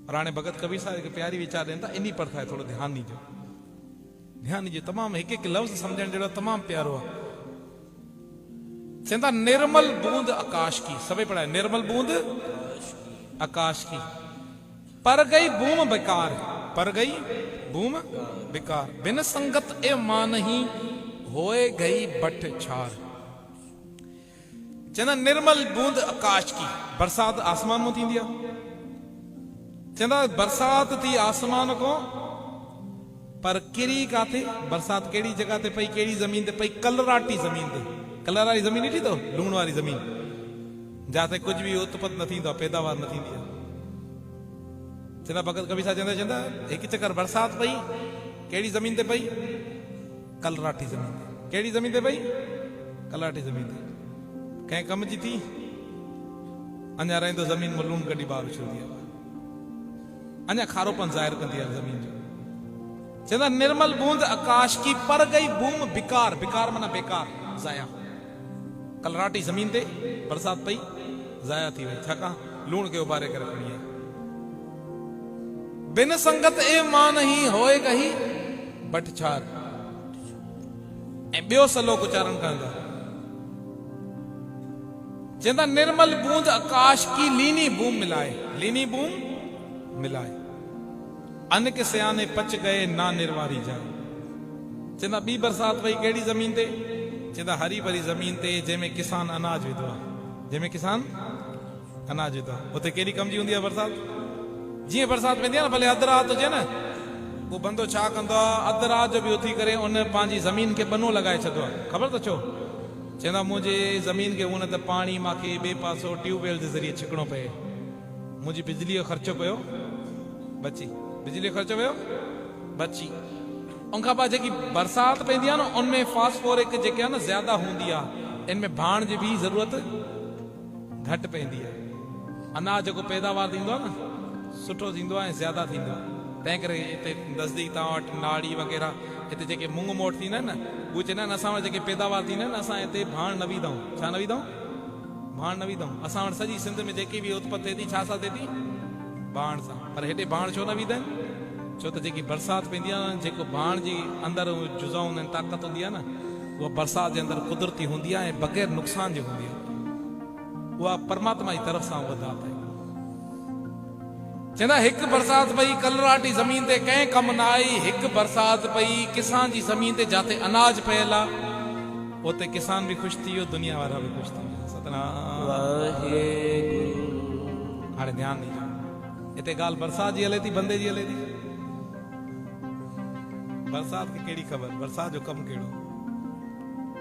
और हाणे भगत कबीर साहिब हिकु प्यारी वीचार ॾियनि था, इन पर था थोरो ध्यानु ॾिजो, ध्यानु ॾिजो। तमामु हिकु हिकु लफ़्ज़ सम्झण जहिड़ो तमामु प्यारो आहे। चवंदा निर्मल बूंद आकाश की, सभई पढ़ाए, निर्मल बूंद आकाश की, पर गई बूम बेकार, पर गई बूम बेकार, बिन संगत ए मां नहीं होए गई बट छार। चवंदा निर्मल बूंद आकाश की, बरसात आसमान में थींदी आहे। चवंदा बरसात थी आसमान को, पर किरी काथे, बरसात कहिड़ी जगह ते पई, कहिड़ी ज़मीन ते पई, कलराटी ज़मीन ते। कलर वारी ज़मीन ॾिठी अथव, लूण वारी ज़मीन, जिते कुछ भी उत्पत न थींदो आहे, पैदावार न थींदी आहे। चवंदा भगत कबीर साहिब चवंदा हिकु चक्कर बरसात पई, कहिड़ी ज़मीन ते पई, कलराटी ज़मीन ते। कहिड़ी ज़मीन ते पई, कलराटी ज़मीन ते। कंहिं कम जी थी, अञा रहंदो ज़मीन में लूण कढी ॿाहिरि उछलंदी आहे, अञा खारोपन ज़ाहिर कंदी आहे ज़मीन जो। चवंदा निर्मल बूंद आकाश की, पर गई बूम बेकार, बेकार माना बेकार, ज़ाया। कलराटी ज़मीन ते बरसात पई, ज़ाया थी वई, छाकाणि लूण खे उबारे करे खणी आई। बिन संगत ए मां नहीं होए गई बट छार। ऐं ॿियो सलोक उच्चारण कंदा, चवंदा निर्मल बूंद आकाश की, लीनी बूम मिलाए, लीनी बूम मिलाए, अन के सियाने पच गए ना निर्वारी जाए। चवंदा ॿी बरसात पई, कहिड़ी ज़मीन ते, चवंदा हरी भरी ज़मीन ते, जंहिंमें किसान अनाज विधो आहे, जंहिंमें किसान अनाज विधो आहे। उते कहिड़ी कम जी हूंदी आहे बरसात, जीअं बरसात पवंदी आहे न, भले अधु राति हुजे न, उहो बंदो छा कंदो आहे, अधु राति जो बि उथी करे उन पंहिंजी ज़मीन खे बनो लॻाए छॾियो आहे। ख़बर त छो? चवंदा मुंहिंजे ज़मीन खे हुन त पाणी मूंखे ॿिए पासो ट्यूबवेल जे ज़रिए छिकणो पए, मुंहिंजी बिजली जो ख़र्चो पियो बची, बिजली जो ख़र्चो पियो बची। उनखां पोइ जेकी बरसात पवंदी आहे न, उनमें फास्फोरिक जेके आहे न ज़्यादा हूंदी आहे, इनमें भाण जी बि ज़रूरत घटि पवंदी आहे। अनाज जेको पैदावार थींदो आहे न, सुठो थींदो आहे ऐं ज़्यादा थींदो आहे। तंहिं करे हिते नज़दीक तव्हां वटि नाड़ी वग़ैरह, हिते जेके मुंग मोट थींदा आहिनि न, उहे चवंदा आहिनि असां वटि जेके पैदावार थींदा आहिनि, असां हिते भाण न विधऊं। छा न विधऊं? भाण न विधऊं। असां वटि सॼी सिंध में जेकी बि उत्पत थिए थी, छा सां थिए थी? भाण सां। पर हेॾे भाण छो न विधा आहिनि? छो त जेकी बरसात पवंदी आहे न, जेको भाण जी अंदरि जुज़ा हूंदा आहिनि, ताक़त हूंदी आहे न, उहा बरसात जे अंदरि कुदरती हूंदी आहे ऐं बग़ैर नुक़सान जी हूंदी आहे। उहा परमात्मा जी तरफ़ सां उहा दात आहे। चवंदा हिकु बरसात पई कलराटी ज़मीन ते, कंहिं कम न आई। हिकु बरसात पई किसान जी ज़मीन ते, जिते अनाज पयल आहे, उते किसान बि ख़ुशि थी वियो, दुनिया वारा बि ख़ुशि थी विया। सतनाम वाहेगुरु। हाणे ध्यानु ॾिजो, हिते ॻाल्हि बरसात जी हले थी, बंदे जी हले थी। बरसात खे कहिड़ी ख़बर, बरसात जो कमु कहिड़ो?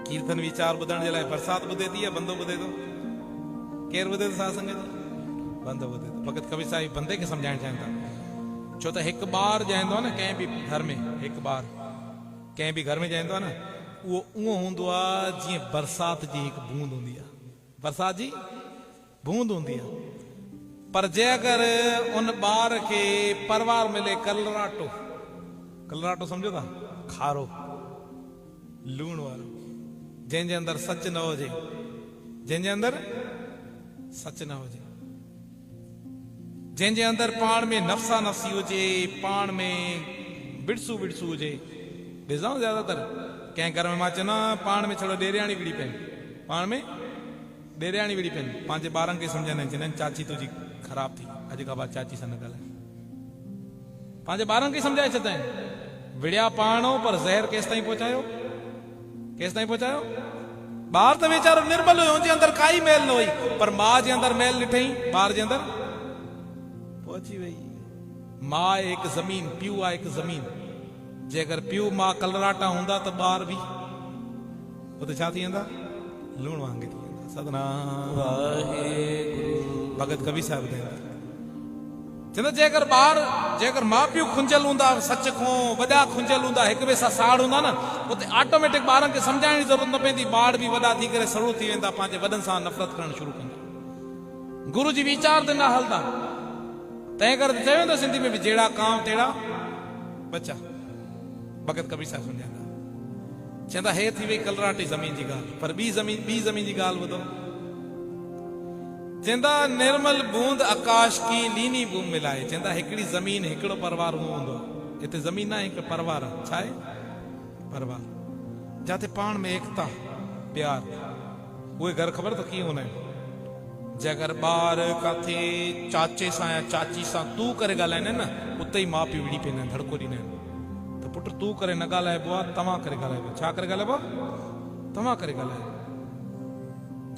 कीर्तन वीचार ॿुधण जे लाइ बरसात ॿुधे थी या बंदो ॿुधे थो? केरु ॿुधे थो सत्संग जो? बंदो ॿुधे थो। भगत कबीर साहिब बंदे खे सम्झाइण चाहिनि था। छो त हिकु ॿार ॼाईंदो आहे न, कंहिं बि घर में, हिकु ॿार कंहिं बि घर में ॼाईंदो आहे न, उहो उहो हूंदो आहे जीअं बरसात जी हिकु बूंद हूंदी आहे, बरसात जी बूंद हूंदी आहे। पर जे अगरि उन ॿार खे परवार मिले कलराटो, कलराटो सम्झो था, खारो लूण वारो, जंहिंजे अंदरि सच न हुजे, जंहिंजे अंदरि सच न हुजे, जंहिंजे अंदरि पाण में नफ़सा नफ़सी हुजे, पाण में बिड़सू बिड़सू हुजे। ॾिसां ज़्यादातर कंहिं घर में मां चवंदा पाण में छड़ो ॾेरियाणी विड़ी पइनि, पाण में ॾेरियाणी विड़ी पइनि, पंहिंजे ॿारनि खे सम्झाईंदा आहिनि, चवंदा आहिनि चाची तुंहिंजी ख़राब थी, अॼु खां बाद चाची सां न ॻाल्हाए। पंहिंजे ॿारनि खे सम्झाए छॾंदा आहिनि, विड़िया पाण हो पर ज़हर केसि ताईं पहुचायो, केसि ताईं पहुचायो? ॿार त वीचारो निर्मल हुयो, हुनजे अंदरि काई मैल न हुई, पर माउ जे अंदरि मैल ॾिठई, ॿार जे अंदरि पहुची वई। मां आहे हिकु ज़मीन, पीउ आहे हिकु ज़मीन। जे अगरि पीउ मां कलराटा हूंदा त ॿार बि उते छा थी वेंदा? लूण वांगे थी वेंदा। सतनाम वाहेगुरु। भगत कबीर साहिब ॿुधाईंदा, चवंदा जे अगरि ॿार, जे अगरि माउ पीउ खुंजल हूंदा, सच खां वॾा खुंजल हूंदा, हिक ॿिए सां साड़ हूंदा न, उते ऑटोमेटिक ॿारनि खे सम्झाइण जी ज़रूरत न पवंदी। ॿार बि वॾा थी करे सरू थी वेंदा, पंहिंजे वॾनि सां नफ़रत करणु शुरू कंदा, गुरु जी वीचार ते न हलंदा। तंहिं करे चयो वेंदो सिंधी में बि, जहिड़ा कांव तहिड़ा बचा। भगत कबीर साहिब सम्झाईंदा, चवंदा हे थी वई कलराटी ज़मीन जी ॻाल्हि। पर ॿी ज़मीन जी ॻाल्हि ॿुधो। चेंदा निर्मल बूंद आकाश की लीनी बूम मिलाए। चेंदा हिकिड़ी ज़मीन हिकिड़ो परिवार हूंदो। हिते ज़मीन आहे, हिकु परिवार आहे। छा आहे? परिवार जाते पाण में एकता प्यार। उहे घर ख़बर त कीअं हूंदा आहिनि? जे अगरि ॿार किथे चाचे सां या चाची सां तूं करे ॻाल्हाईंदा आहिनि न, उते ई माउ पीउ विड़ी पवंदा आहिनि, धड़को ॾींदा आहिनि त पुटु तूं करे न ॻाल्हाइबो आहे, तव्हां करे ॻाल्हाइबो। छा करे ॻाल्हाइबो? तव्हां करे ॻाल्हाइबो।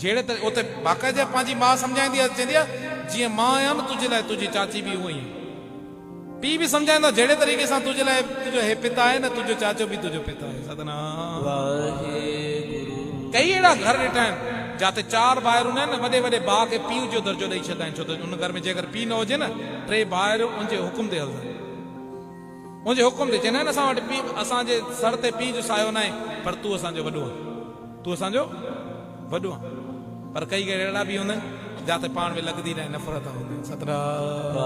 जहिड़े तरह उते बाक़ाइदा पंहिंजी माउ सम्झाईंदी आहे, चवंदी आहे जीअं मां आहियां न तुंहिंजे लाइ, तुंहिंजी चाची बि उहो ई। पीउ बि सम्झाईंदो जहिड़े तरीक़े सां तुंहिंजे लाइ तुंहिंजो हे पिता आहे न, तुंहिंजो चाचो बि तुंहिंजो पिता आहे। सतनाम वाहेगुरु। कई अहिड़ा घर ॾिठा आहिनि जाते 4 भाइर हूंदा आहिनि न, वॾे वॾे भाउ खे पीउ जो दर्जो ॾेई छॾंदा आहिनि। छो त उन घर में जे अगरि पीउ न हुजे न, 3 भाइर उनजे हुकुम ते हलंदा आहिनि। उनजे हुकुम ते चवंदा आहिनि असां वटि पीउ, असांजे सर ते पीउ जो सायो न आहे, पर तूं असांजो वॾो आहे, तूं असांजो वॾो आहे। पर कई अहिड़ा बि हूंदा आहिनि जाते पाण में लॻंदी न नफ़रत हूंदी। सतनाम